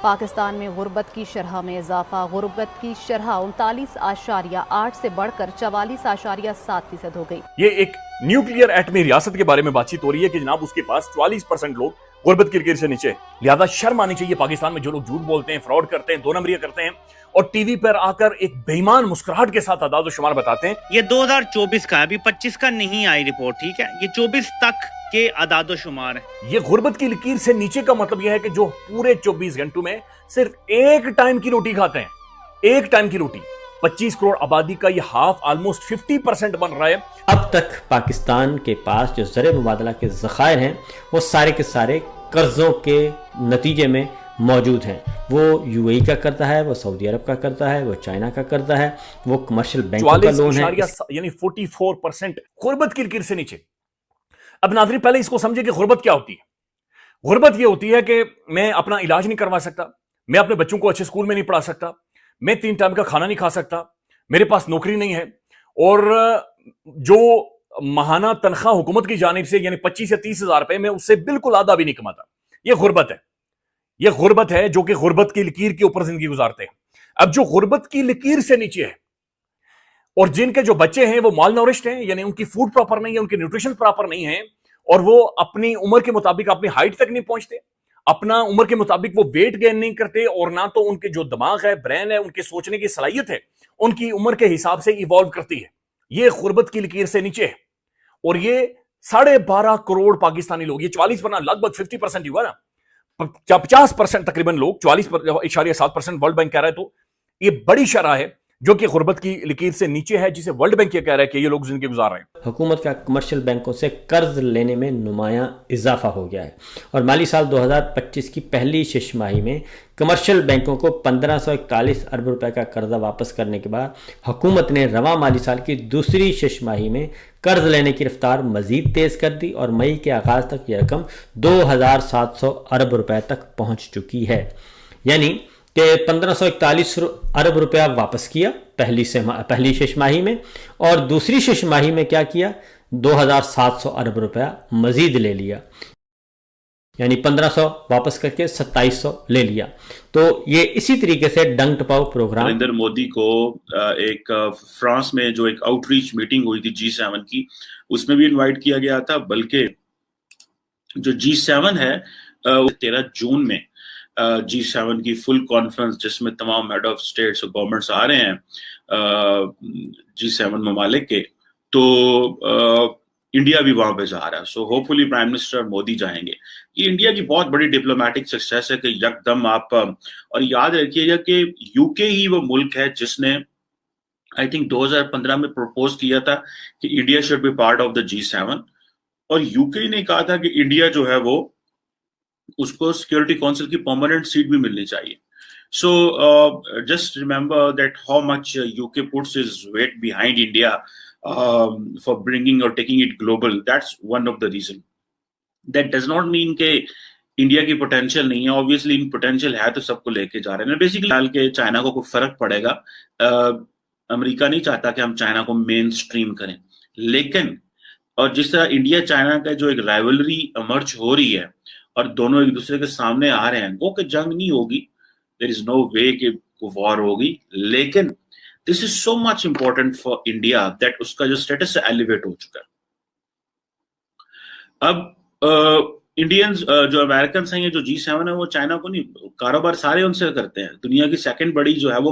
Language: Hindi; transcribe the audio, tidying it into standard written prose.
पाकिस्तान में गुर्बत की शरह में इजाफा। गुर्बत की शरह 39.8 से बढ़कर 44.7% हो गई। ये एक न्यूक्लियर एटमी रियासत के बारे में बातचीत हो रही है कि जनाब उसके पास 44% लोग गुर्बत की लकीर से नीचे। लिहाजा शर्म आनी चाहिए पाकिस्तान में जो लोग झूठ बोलते हैं, फ्रॉड करते हैं, दो नंबरियां करते हैं और टीवी पर आकर एक बेईमान मुस्कुराहट के साथ आदाद शुमार बताते हैं। ये 2024 का है, अभी 25 का नहीं आई रिपोर्ट, ठीक है। ये 24 तक के आदाद शुमार है। ये गुर्बत की लकीर से नीचे का मतलब यह है कि जो पूरे 24 घंटों में सिर्फ एक टाइम की रोटी खाते हैं, एक टाइम की रोटी। 25 करोड़ आबादी का ये हाफ ऑलमोस्ट 50% बन रहा है। अब तक पाकिस्तान के पास जो ज़र मुबादला के ज़खायर हैं वो सारे के सारे कर्ज़ों के नतीजे में मौजूद हैं। वो यूएई का करता है, वो सऊदी अरब का करता है, वो चाइना का करता है, वो कमर्शियल बैंकों का लोन है, यानी 44% गुर्बत की लकीर से नीचे। अब नाज़रीन पहले इसको समझे कि गुर्बत क्या होती है। गुर्बत ये होती है कि मैं अपना इलाज नहीं करवा सकता, मैं अपने बच्चों को अच्छे स्कूल में नहीं पढ़ा सकता, मैं 3 टाइम का खाना नहीं खा सकता, मेरे पास नौकरी नहीं है और जो माहाना तनख्वाह हुकूमत की जानिब से यानी 25 या 30 हजार रुपए में उससे बिल्कुल आधा भी नहीं कमाता। यह गुर्बत है, यह गुर्बत है जो कि गुर्बत की लकीर के ऊपर जिंदगी गुजारते हैं। अब जो गुर्बत की लकीर से नीचे है और जिनके जो बच्चे हैं वो माल नोरिश्ड हैं, यानी उनकी फूड प्रॉपर नहीं है, उनकी न्यूट्रिशन प्रॉपर नहीं है और वो अपनी उम्र के मुताबिक अपनी हाइट तक नहीं पहुंचते, अपना उम्र के मुताबिक वो वेट गेन नहीं करते और ना तो उनके जो दिमाग है, ब्रेन है, उनके सोचने की सलाहियत है उनकी उम्र के हिसाब से इवॉल्व करती है। ये गुर्बत की लकीर से नीचे है और ये 12.5 करोड़ पाकिस्तानी लोग, ये 44 वरना लगभग 50% हुआ ना, 50% तकरीबन लोग, 44.7% वर्ल्ड बैंक कह रहा है। तो ये बड़ी शरह है जो कि गुर्बत की लकीर से नीचे है, जिसे वर्ल्ड बैंक ये कह रहा है कि ये लोग जिंदगी गुजार रहे हैं। हुकूमत का कमर्शियल बैंकों से कर्ज लेने में नुमायां इजाफा हो गया है और माली साल 2025 की पहली छमाही में कमर्शियल बैंकों को 1541 अरब रुपए का कर्जा वापस करने के बाद हुकूमत ने रवां माली साल की दूसरी छमाही में कर्ज लेने की रफ्तार मजीद तेज कर दी और मई के आगाज तक यह रकम 2700 अरब रुपए तक पहुंच चुकी है। यानी कि 1541 अरब रुपया वापस किया पहली छमाही में और दूसरी छमाही में क्या किया, 2700 अरब रुपया मजीद ले लिया, यानी 1500 वापस करके 2700 ले लिया। तो ये इसी तरीके से डंग टपाओ प्रोग्राम। नरेंद्र मोदी को एक फ्रांस में जो एक आउटरीच मीटिंग हुई थी G7 की, उसमें भी इनवाइट किया गया था। बल्कि जो G7 है 13 जून में G7 की फुल कॉन्फ्रेंस, जिसमें तमाम हेड ऑफ स्टेट्स और गवर्नमेंट्स आ रहे हैं G7 ममालिक के, तो इंडिया भी वहां पे जा रहा है। So hopefully prime minister Modi जाएंगे। ये इंडिया की बहुत बड़ी डिप्लोमेटिक सक्सेस है कि यकदम आप, और याद रखिएगा कि यूके ही वो मुल्क है जिसने आई थिंक 2015 में प्रपोज किया था कि India should be part of the G7 और यूके ने कहा था कि इंडिया जो है वो उसको सिक्योरिटी काउंसिल की परमानेंट सीट भी मिलनी चाहिए। So just remember that how much UK puts his weight behind India for bringing or taking it global. That's one of the reason. That does not mean कि इंडिया की पोटेंशियल नहीं है। ऑब्वियसली इन पोटेंशियल है तो सबको लेके जा रहे हैं। बेसिकली हाल के चाइना को कोई फर्क पड़ेगा, अमेरिका नहीं चाहता कि हम चाइना को मेन स्ट्रीम करें, लेकिन और जिस तरह इंडिया चाइना का जो एक राइवलरी इमर्ज हो रही है और दोनों एक दूसरे के सामने आ रहे हैं, वो कि जंग नहीं होगी, देयर इज नो वे कि वॉर होगी, लेकिन this is so much important for India that उसका जो स्टेटस है एलिवेट हो चुका है। अब इंडियंस जो अमेरिकन हैं, जो G7 है, वो चाइना को नहीं, कारोबार सारे उनसे करते हैं। दुनिया की सेकंड बड़ी जो है वो